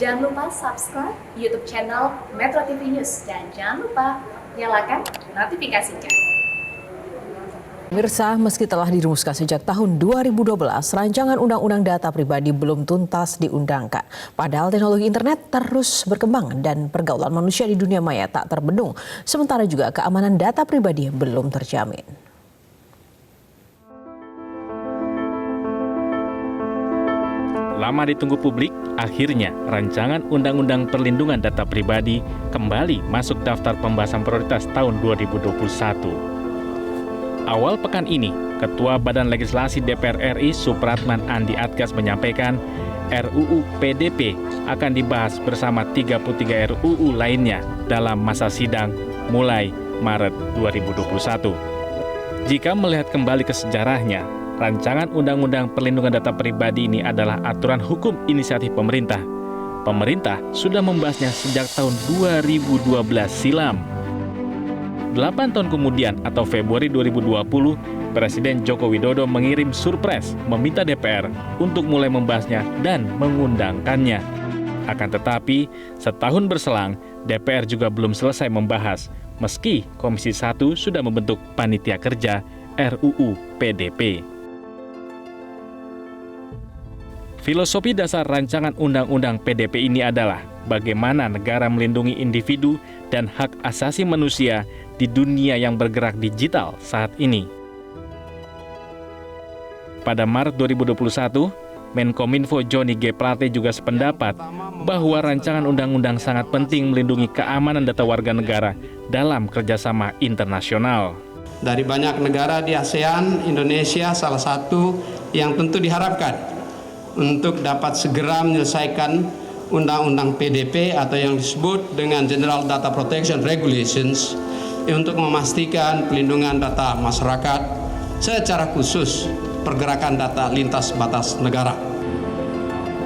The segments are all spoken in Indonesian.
Jangan lupa subscribe YouTube channel Metro TV News dan jangan lupa nyalakan notifikasinya. Pemirsa, meski telah dirumuskan sejak tahun 2012, rancangan Undang-Undang Data Pribadi belum tuntas diundangkan. Padahal teknologi internet terus berkembang dan pergaulan manusia di dunia maya tak terbendung. Sementara juga keamanan data pribadi belum terjamin. Lama ditunggu publik, akhirnya rancangan Undang-Undang Perlindungan Data Pribadi kembali masuk daftar pembahasan prioritas tahun 2021. Awal pekan ini, Ketua Badan Legislasi DPR RI Supratman Andi Adgas menyampaikan RUU PDP akan dibahas bersama 33 RUU lainnya dalam masa sidang mulai Maret 2021. Jika melihat kembali ke sejarahnya, rancangan Undang-Undang Perlindungan Data Pribadi ini adalah aturan hukum inisiatif pemerintah. Pemerintah sudah membahasnya sejak tahun 2012 silam. 8 tahun kemudian atau Februari 2020, Presiden Joko Widodo mengirim surpres meminta DPR untuk mulai membahasnya dan mengundangkannya. Akan tetapi, setahun berselang, DPR juga belum selesai membahas, meski Komisi 1 sudah membentuk panitia kerja RUU PDP. Filosofi dasar rancangan Undang-Undang PDP ini adalah bagaimana negara melindungi individu dan hak asasi manusia di dunia yang bergerak digital saat ini. Pada Maret 2021, Menkominfo Johnny G. Plate juga sependapat bahwa rancangan undang-undang sangat penting melindungi keamanan data warga negara dalam kerjasama internasional. Dari banyak negara di ASEAN, Indonesia salah satu yang tentu diharapkan untuk dapat segera menyelesaikan Undang-Undang PDP atau yang disebut dengan General Data Protection Regulations untuk memastikan pelindungan data masyarakat secara khusus pergerakan data lintas batas negara.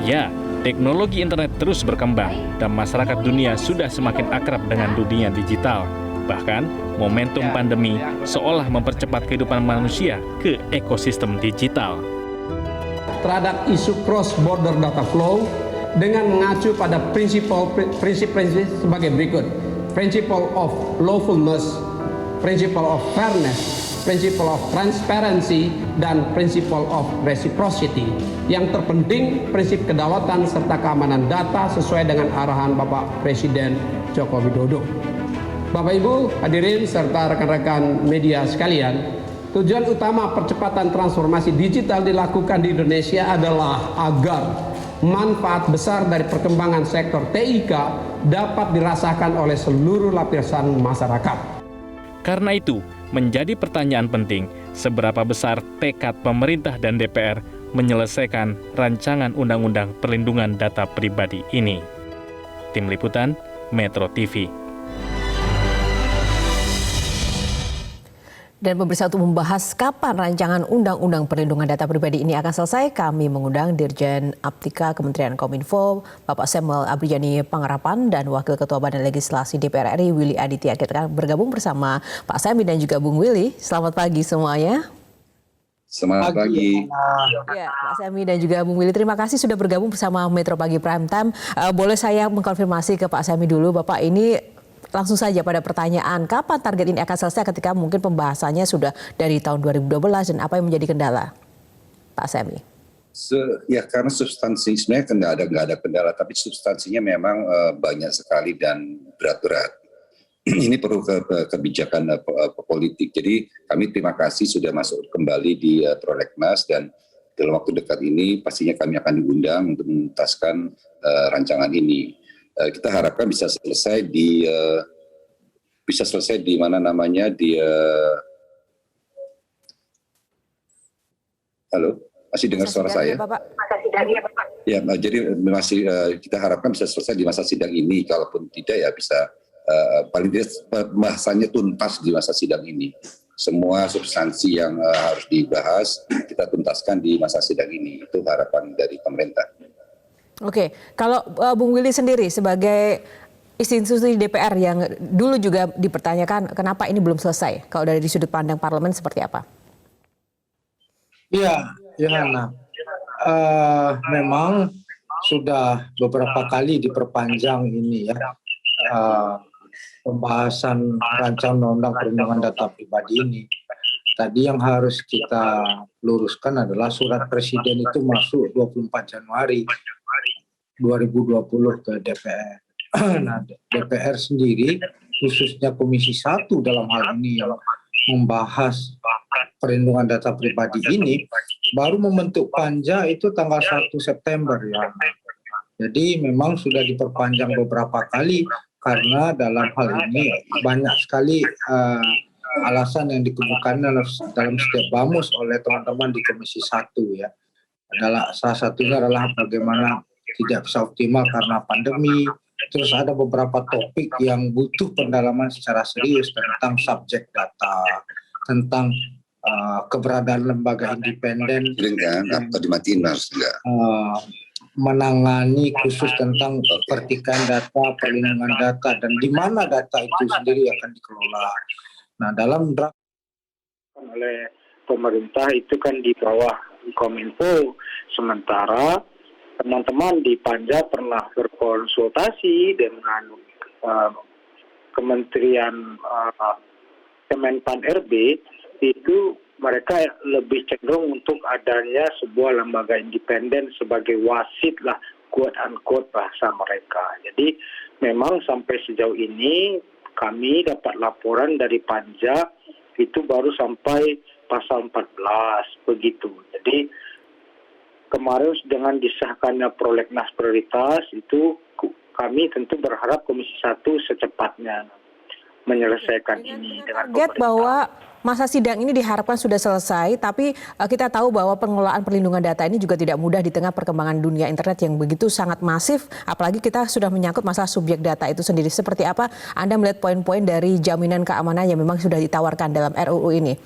Ya, teknologi internet terus berkembang dan masyarakat dunia sudah semakin akrab dengan dunia digital. Bahkan, momentum pandemi seolah mempercepat kehidupan manusia ke ekosistem digital. Terhadap isu cross-border data flow dengan mengacu pada prinsip-prinsip sebagai berikut. Principle of lawfulness, principle of fairness, principle of transparency, dan principle of reciprocity. Yang terpenting, prinsip kedaulatan serta keamanan data sesuai dengan arahan Bapak Presiden Joko Widodo. Bapak Ibu hadirin serta rekan-rekan media sekalian, tujuan utama percepatan transformasi digital dilakukan di Indonesia adalah agar manfaat besar dari perkembangan sektor TIK dapat dirasakan oleh seluruh lapisan masyarakat. Karena itu, menjadi pertanyaan penting, seberapa besar tekad pemerintah dan DPR menyelesaikan rancangan Undang-Undang Perlindungan Data Pribadi ini. Tim Liputan, Metro TV. Dan pemirsa, untuk membahas kapan rancangan Undang-Undang Perlindungan Data Pribadi ini akan selesai, kami mengundang Dirjen Aptika Kementerian Kominfo, Bapak Samuel Abrijani Pangerapan, dan Wakil Ketua Badan Legislasi DPR RI, Willy Aditya. Kita akan bergabung bersama Pak Sami dan juga Bung Willy. Selamat pagi semuanya. Selamat pagi. Ya, Pak Sami dan juga Bung Willy, terima kasih sudah bergabung bersama Metro Pagi Prime Time. Boleh saya mengkonfirmasi ke Pak Sami dulu, Bapak, ini langsung saja pada pertanyaan, kapan target ini akan selesai ketika mungkin pembahasannya sudah dari tahun 2012 dan apa yang menjadi kendala, Pak Sami? Ya, karena substansi sebenarnya nggak ada kendala, tapi substansinya memang banyak sekali dan berat-berat. Ini perlu kebijakan politik. Jadi kami terima kasih sudah masuk kembali di Prolegnas dan dalam waktu dekat ini pastinya kami akan diundang untuk menuntaskan rancangan ini. Kita harapkan bisa selesai di mana namanya di halo, masih dengar suara saya? Ya, jadi masih kita harapkan bisa selesai di masa sidang ini. Kalaupun tidak ya bisa paling tidak pembahasannya tuntas di masa sidang ini. Semua substansi yang harus dibahas kita tuntaskan di masa sidang ini. Itu harapan dari pemerintah. Oke, kalau Bung Willy sendiri sebagai institusi DPR yang dulu juga dipertanyakan kenapa ini belum selesai, kalau dari sudut pandang parlemen seperti apa? Iya, Yohana. Memang sudah beberapa kali diperpanjang ini ya, pembahasan rancangan undang-undang perlindungan data pribadi ini. Tadi yang harus kita luruskan adalah surat presiden itu masuk 24 Januari 2020 ke DPR. Nah, DPR sendiri, khususnya Komisi 1 dalam hal ini yang membahas perlindungan data pribadi ini, baru membentuk panja itu tanggal 1 September ya. Jadi memang sudah diperpanjang beberapa kali karena dalam hal ini banyak sekali alasan yang dikemukakan dalam setiap bamus oleh teman-teman di Komisi 1 ya. Salah satunya adalah bagaimana tidak bisa optimal karena pandemi. Terus ada beberapa topik yang butuh pendalaman secara serius tentang subjek data, tentang keberadaan lembaga independen atau dimatiin harus enggak? Menangani khusus tentang pertikaian data, perlindungan data, dan di mana data itu sendiri akan dikelola. Nah, dalam draft oleh pemerintah itu kan di bawah Kominfo, sementara teman-teman di Panja pernah berkonsultasi dengan Kementerian Kemenpan RB, itu mereka lebih cenderung untuk adanya sebuah lembaga independen sebagai wasit lah, quote unquote bahasa mereka. Jadi memang sampai sejauh ini kami dapat laporan dari Panja itu baru sampai pasal 14 begitu. Jadi kemarin dengan disahkannya prolegnas prioritas itu kami tentu berharap Komisi 1 secepatnya menyelesaikan ini dengan target bahwa masa sidang ini diharapkan sudah selesai, tapi kita tahu bahwa pengelolaan perlindungan data ini juga tidak mudah di tengah perkembangan dunia internet yang begitu sangat masif, apalagi kita sudah menyangkut masalah subjek data itu sendiri. Seperti apa Anda melihat poin-poin dari jaminan keamanan yang memang sudah ditawarkan dalam RUU ini?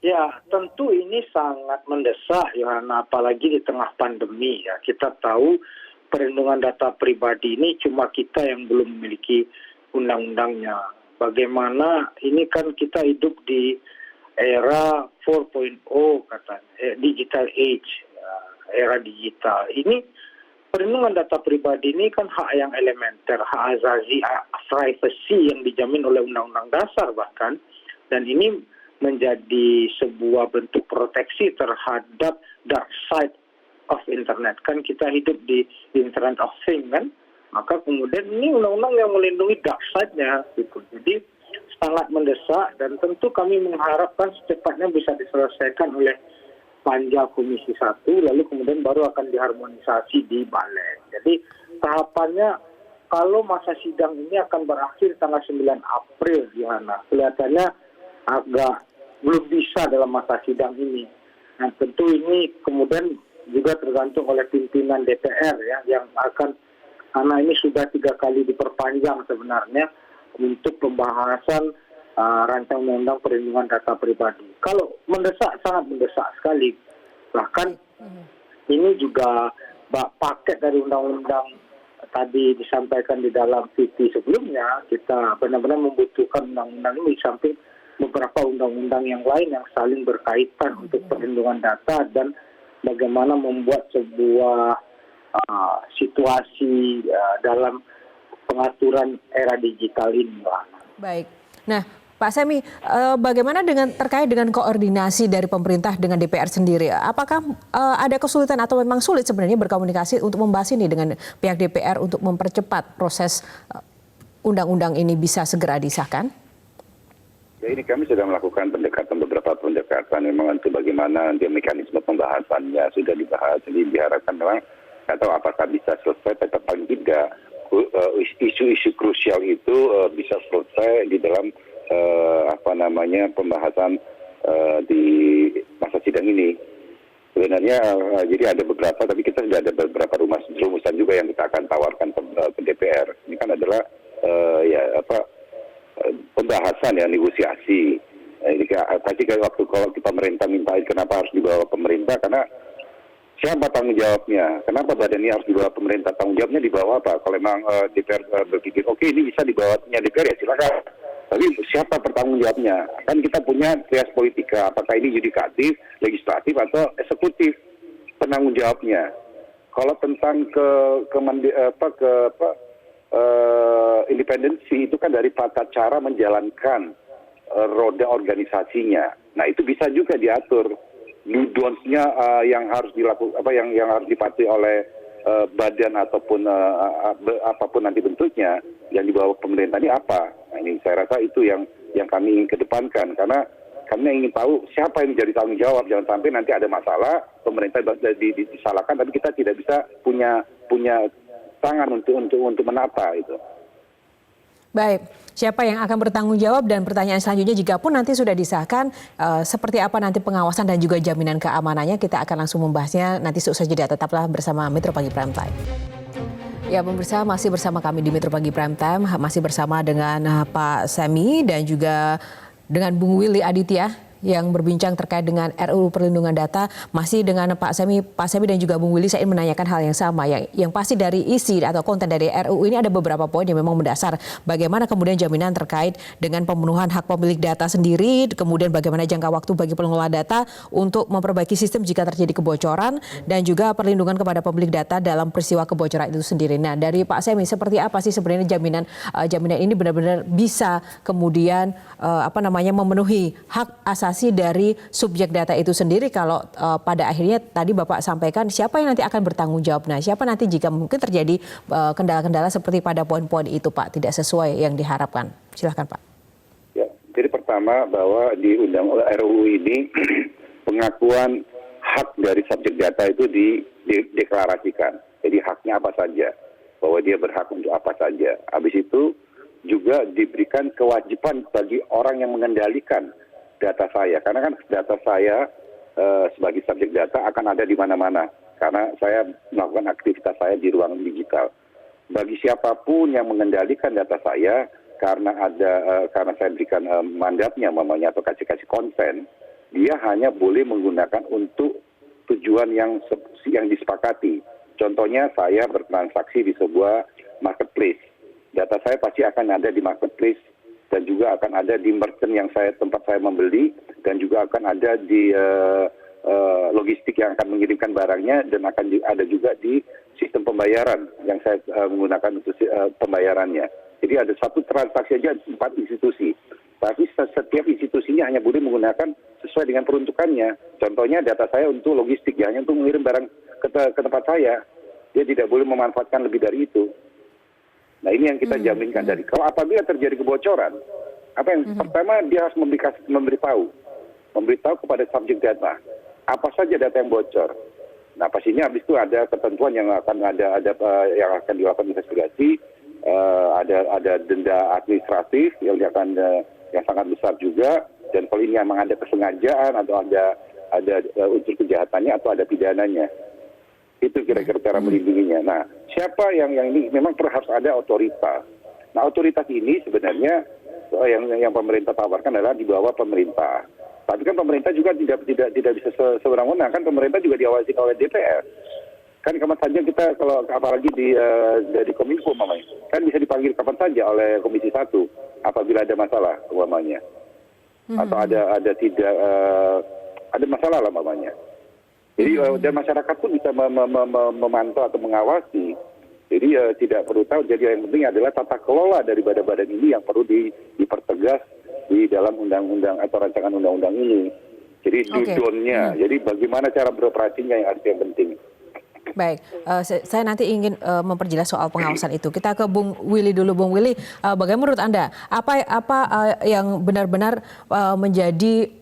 Ya, tentu ini sangat mendesak, Yohana, apalagi di tengah pandemi. Ya, kita tahu perlindungan data pribadi ini cuma kita yang belum memiliki undang-undangnya. Bagaimana ini kan kita hidup di era 4.0 katanya, digital age, era digital. Ini perlindungan data pribadi ini kan hak yang elementer, hak azazi, privacy yang dijamin oleh Undang-Undang Dasar bahkan, dan ini menjadi sebuah bentuk proteksi terhadap dark side of internet. Kan kita hidup di Internet of Things kan, maka kemudian ini undang-undang yang melindungi dark side-nya gitu. Jadi sangat mendesak dan tentu kami mengharapkan secepatnya bisa diselesaikan oleh Panja Komisi 1, lalu kemudian baru akan diharmonisasi di Balik. Jadi tahapannya kalau masa sidang ini akan berakhir tanggal 9 April, Yohana, kelihatannya agak belum bisa dalam masa sidang ini. Nah, tentu ini kemudian juga tergantung oleh pimpinan DPR ya, yang akan, karena ini sudah 3 kali diperpanjang sebenarnya untuk pembahasan rancangan undang-undang perlindungan data pribadi. Kalau mendesak, sangat mendesak sekali. Bahkan ini juga paket dari undang-undang tadi disampaikan di dalam VT sebelumnya, kita benar-benar membutuhkan undang-undang ini samping beberapa undang-undang yang lain yang saling berkaitan untuk perlindungan data dan bagaimana membuat sebuah situasi dalam pengaturan era digital ini. Baik. Nah, Pak Semi, bagaimana terkait dengan koordinasi dari pemerintah dengan DPR sendiri? Apakah ada kesulitan atau memang sulit sebenarnya berkomunikasi untuk membahas ini dengan pihak DPR untuk mempercepat proses undang-undang ini bisa segera disahkan? Ya, ini kami sudah melakukan beberapa pendekatan memang untuk bagaimana dia mekanisme pembahasannya sudah dibahas. Jadi diharapkan memang atau apakah bisa selesai, tetap paling tidak isu-isu krusial itu bisa selesai di dalam pembahasan di masa sidang ini. Sebenarnya jadi ada beberapa, tapi kita sudah ada beberapa rumusan juga yang kita akan tawarkan ke DPR. Ini kan adalah pembahasan ya, negosiasi. Tadi waktu kalau pemerintah minta kenapa harus dibawa pemerintah, karena siapa tanggung jawabnya? Kenapa badan ini harus dibawa pemerintah? Tanggung jawabnya dibawa apa? Kalau memang DPR berpikir, oke, ini bisa dibawanya DPR, ya silakan. Tapi siapa bertanggung jawabnya? Kan kita punya trias politika, apakah ini yudikatif, legislatif, atau eksekutif penanggung jawabnya. Kalau tentang independensi itu kan dari tata cara menjalankan roda organisasinya. Nah itu bisa juga diatur donsnya yang harus dilakukan yang harus dipatuhi oleh badan ataupun apapun nanti bentuknya yang di bawah pemerintah ini apa. Nah ini saya rasa itu yang kami ingin kedepankan, karena kami ingin tahu siapa yang menjadi tanggung jawab. Jangan sampai nanti ada masalah pemerintah disalahkan tapi kita tidak bisa punya tangan untuk menata itu. Baik, siapa yang akan bertanggung jawab, dan pertanyaan selanjutnya, jika pun nanti sudah disahkan, seperti apa nanti pengawasan dan juga jaminan keamanannya, kita akan langsung membahasnya nanti seusai jeda. Tetaplah bersama Metro Pagi Prime Time. Ya, pemirsa, masih bersama kami di Metro Pagi Prime Time, masih bersama dengan Pak Semi dan juga dengan Bung Willy Aditya yang berbincang terkait dengan RUU Perlindungan Data. Masih dengan Pak Semi dan juga Bung Willy, saya ingin menanyakan hal yang sama. Yang pasti dari isi atau konten dari RUU ini ada beberapa poin yang memang mendasar. Bagaimana kemudian jaminan terkait dengan pemenuhan hak pemilik data sendiri, kemudian bagaimana jangka waktu bagi pengelola data untuk memperbaiki sistem jika terjadi kebocoran, dan juga perlindungan kepada pemilik data dalam peristiwa kebocoran itu sendiri. Nah, dari Pak Semi, seperti apa sih sebenarnya jaminan ini benar-benar bisa kemudian memenuhi hak asasi dari subjek data itu sendiri, kalau pada akhirnya tadi Bapak sampaikan siapa yang nanti akan bertanggung jawab. Nah, siapa nanti jika mungkin terjadi kendala-kendala seperti pada poin-poin itu, Pak, tidak sesuai yang diharapkan. Silahkan, Pak. Ya, jadi pertama bahwa di RUU ini pengakuan hak dari subjek data itu dideklarasikan. Jadi haknya apa saja, bahwa dia berhak untuk apa saja. Habis itu juga diberikan kewajiban bagi orang yang mengendalikan data saya, karena kan data saya sebagai subjek data akan ada di mana-mana, karena saya melakukan aktivitas saya di ruang digital. Bagi siapapun yang mengendalikan data saya, karena saya berikan mandatnya mamanya atau kasih konsen, dia hanya boleh menggunakan untuk tujuan yang disepakati. Contohnya saya bertransaksi di sebuah marketplace, data saya pasti akan ada di marketplace dan juga akan ada di merchant yang tempat saya membeli, dan juga akan ada di logistik yang akan mengirimkan barangnya, dan akan ada juga di sistem pembayaran yang saya menggunakan untuk pembayarannya. Jadi ada satu transaksi saja 4 institusi, tapi setiap institusinya hanya boleh menggunakan sesuai dengan peruntukannya. Contohnya data saya untuk logistik, hanya untuk mengirim barang ke tempat saya, dia tidak boleh memanfaatkan lebih dari itu. Nah ini yang kita jaminkan dari. Kalau apabila terjadi kebocoran, apa yang pertama dia harus memberitahu kepada subjek data apa saja data yang bocor. Nah pastinya habis itu ada ketentuan yang akan yang akan dilakukan investigasi, ada denda administratif yang sangat besar juga, dan kalau ini memang ada kesengajaan atau ada unsur kejahatannya atau ada pidananya. Itu kira-kira cara melindunginya. Nah, siapa yang ini memang harus ada otoritas. Nah, otoritas ini sebenarnya yang pemerintah tawarkan adalah di bawah pemerintah. Tapi kan pemerintah juga tidak bisa sewenang-wenang, kan pemerintah juga diawasi oleh DPR. Kan kapan saja kita, kalau apalagi dari Kominfo mamanya, kan bisa dipanggil kapan saja oleh Komisi 1 apabila ada masalah umpamanya. Atau ada masalah lah mamanya. Jadi dan masyarakat pun bisa memantau atau mengawasi. Jadi tidak perlu tahu. Jadi yang penting adalah tata kelola dari badan-badan ini yang perlu dipertegas di dalam undang-undang atau rancangan undang-undang ini. Jadi dudonnya. Jadi bagaimana cara beroperasinya yang penting. Baik, saya nanti ingin memperjelas soal pengawasan itu. Kita ke Bung Willy dulu. Bung Willy, bagaimana menurut Anda? Apa yang benar-benar menjadi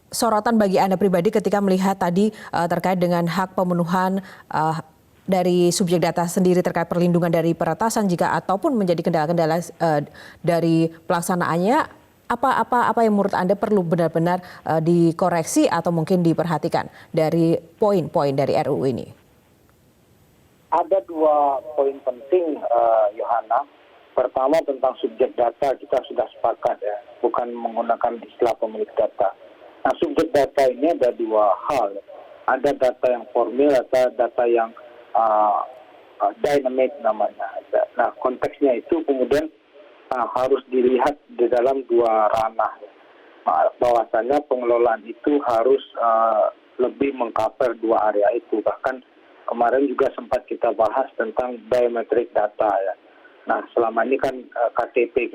sorotan bagi Anda pribadi ketika melihat tadi terkait dengan hak pemenuhan dari subjek data sendiri terkait perlindungan dari peretasan ataupun menjadi kendala-kendala dari pelaksanaannya, apa yang menurut Anda perlu benar-benar dikoreksi atau mungkin diperhatikan dari poin-poin dari RUU ini? Ada 2 poin penting, Yohana. Pertama tentang subjek data, kita sudah sepakat ya, bukan menggunakan istilah pemilik data. Nah, subjek data ini ada 2 hal. Ada data yang formil, atau data yang dynamic namanya. Nah, konteksnya itu kemudian harus dilihat di dalam 2 ranah. Bahwasanya pengelolaan itu harus lebih mengcover 2 area itu. Bahkan kemarin juga sempat kita bahas tentang biometric data ya. Nah, selama ini kan KTP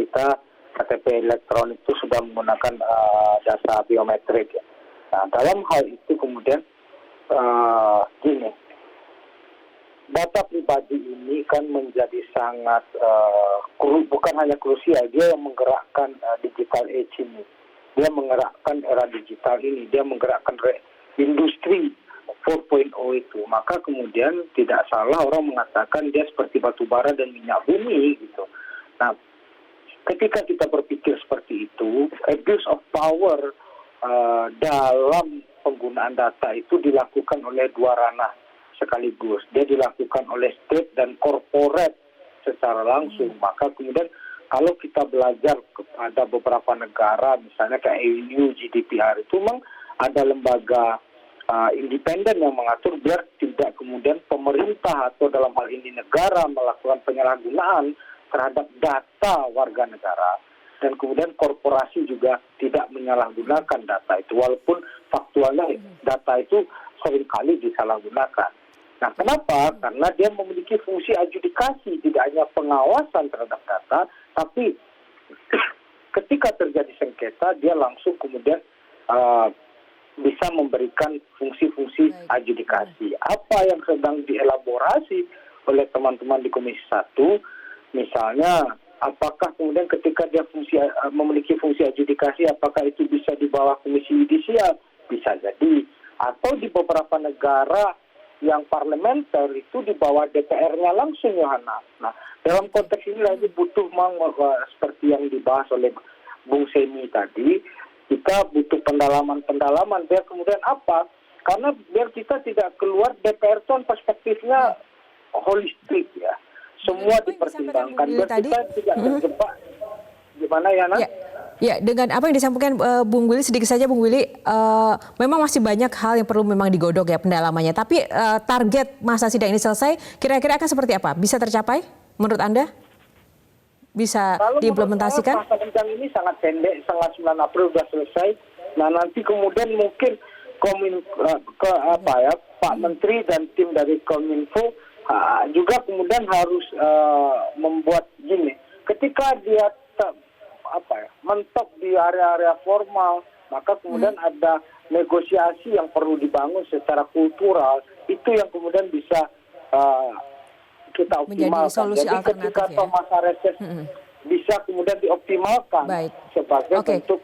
elektronik itu sudah menggunakan data biometrik ya. Nah, dalam hal itu kemudian gini, data pribadi ini kan menjadi sangat bukan hanya krusial, dia yang menggerakkan digital age ini, dia menggerakkan era digital ini, dia menggerakkan industri 4.0 itu. Maka kemudian tidak salah orang mengatakan dia seperti batu bara dan minyak bumi gitu. Nah, ketika kita berpikir seperti itu, abuse of power dalam penggunaan data itu dilakukan oleh dua ranah sekaligus. Dia dilakukan oleh state dan corporate secara langsung. Maka kemudian kalau kita belajar kepada beberapa negara, misalnya kayak EU, GDPR, itu memang ada lembaga independen yang mengatur biar tidak kemudian pemerintah atau dalam hal ini negara melakukan penyalahgunaan terhadap data warga negara. Dan kemudian korporasi juga tidak menyalahgunakan data itu, walaupun faktualnya data itu seringkali disalahgunakan. Nah, kenapa? Karena dia memiliki fungsi adjudikasi, tidak hanya pengawasan terhadap data, tapi ketika terjadi sengketa, dia langsung kemudian bisa memberikan fungsi-fungsi adjudikasi. Apa yang sedang dielaborasi oleh teman-teman di Komisi 1, misalnya, apakah kemudian ketika dia memiliki fungsi adjudikasi, apakah itu bisa di bawah Komisi Yudisial? Bisa jadi. Atau di beberapa negara yang parlementer itu di bawah DPR-nya langsung, Yohana. Nah, dalam konteks ini lagi butuh seperti yang dibahas oleh Bung Semi tadi, kita butuh pendalaman biar kemudian apa? Karena biar kita tidak keluar DPR itu perspektifnya holistik ya. Semua dipertimbangkan biar kita tidak terjebak. Gimana ya, Nan? Ya, dengan apa yang disampaikan Bung Willy, sedikit saja Bung Willy, memang masih banyak hal yang perlu memang digodok ya pendalamannya. Tapi target masa sidang ini selesai, kira-kira akan seperti apa? Bisa tercapai menurut Anda? Bisa diimplementasikan? Masa sidang ini sangat pendek, tanggal 9 April sudah selesai. Nah, nanti kemudian mungkin Pak Menteri dan tim dari Kominfo juga kemudian harus membuat gini. Ketika dia mentok di area-area formal, maka kemudian ada negosiasi yang perlu dibangun secara kultural, itu yang kemudian bisa kita optimalkan. Menjadi solusi jadi alternatif ketika masa reses bisa kemudian dioptimalkan sebagai bentuk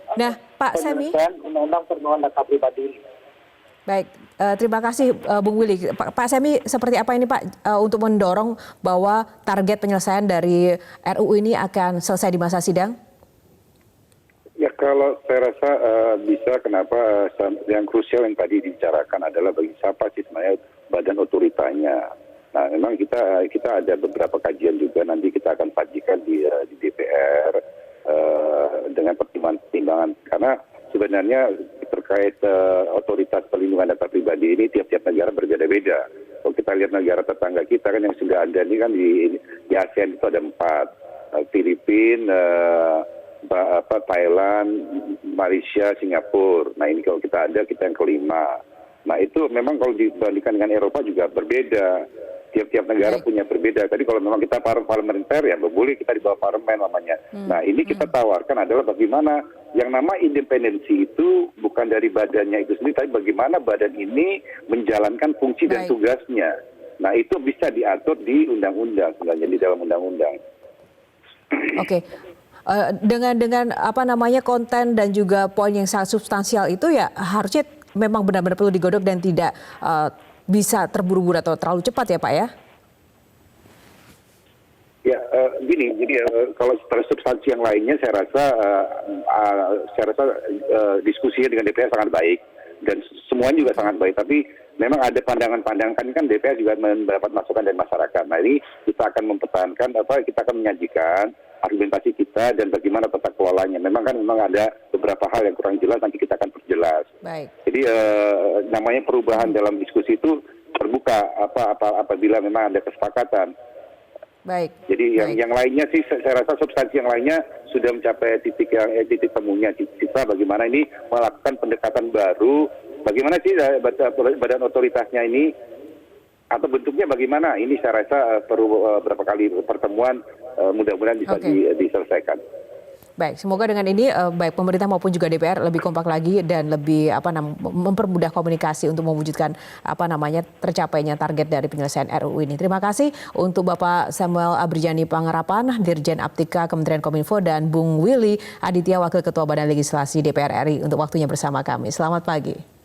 penyelesaian Undang-Undang Perlindungan Data Pribadi ini. Baik, terima kasih Bung Willy. Pak Semi, seperti apa ini Pak untuk mendorong bahwa target penyelesaian dari RUU ini akan selesai di masa sidang? Ya, kalau saya rasa bisa, kenapa yang krusial yang tadi dibicarakan adalah bagi siapa sih sebenarnya badan otoritanya. Nah, memang kita ada beberapa kajian juga, nanti kita akan sajikan di DPR dengan pertimbangan karena sebenarnya terkait otoritas perlindungan data pribadi ini tiap-tiap negara berbeda-beda. Kalau kita lihat negara tetangga kita kan yang sudah ada ini kan di ASEAN itu ada 4, Filipina, Thailand, Malaysia, Singapura. Nah, ini kalau kita ada, kita yang kelima. Nah, itu memang kalau dibandingkan dengan Eropa juga berbeda. Tiap-tiap negara punya berbeda. Tadi kalau memang kita parlementer, ya boleh kita di bawah parlemen namanya. Nah, ini kita tawarkan adalah bagaimana yang nama independensi itu bukan dari badannya itu sendiri, tapi bagaimana badan ini menjalankan fungsi dan tugasnya. Nah, itu bisa diatur di undang-undang, sebenarnya di dalam undang-undang. Oke. Dengan apa namanya konten dan juga poin yang sangat substansial itu ya harusnya memang benar-benar perlu digodok dan tidak bisa terburu-buru atau terlalu cepat ya Pak ya? Ya, gini, jadi kalau substansi yang lainnya saya rasa diskusinya dengan DPR sangat baik dan semuanya juga sangat baik. Tapi memang ada pandangan-pandangan kan DPR juga mendapat masukan dari masyarakat. Nah, ini kita akan mempertahankan kita akan menyajikan argumentasi kita dan bagaimana tata kelolanya. Memang ada beberapa hal yang kurang jelas, nanti kita akan perjelas. Baik. Jadi namanya perubahan dalam diskusi itu terbuka apabila memang ada kesepakatan. Baik. Jadi yang lainnya sih saya rasa substansi yang lainnya sudah mencapai titik temunya. Kita bagaimana ini melakukan pendekatan baru, bagaimana sih badan otoritasnya ini atau bentuknya bagaimana? Ini saya rasa perlu beberapa kali pertemuan, mudah-mudahan bisa diselesaikan. Baik, semoga dengan ini baik pemerintah maupun juga DPR lebih kompak lagi dan lebih mempermudah komunikasi untuk mewujudkan tercapainya target dari penyelesaian RUU ini. Terima kasih untuk Bapak Samuel Abrijani Pangerapan, Dirjen Aptika Kementerian Kominfo, dan Bung Willy Aditya, Wakil Ketua Badan Legislasi DPR RI untuk waktunya bersama kami. Selamat pagi.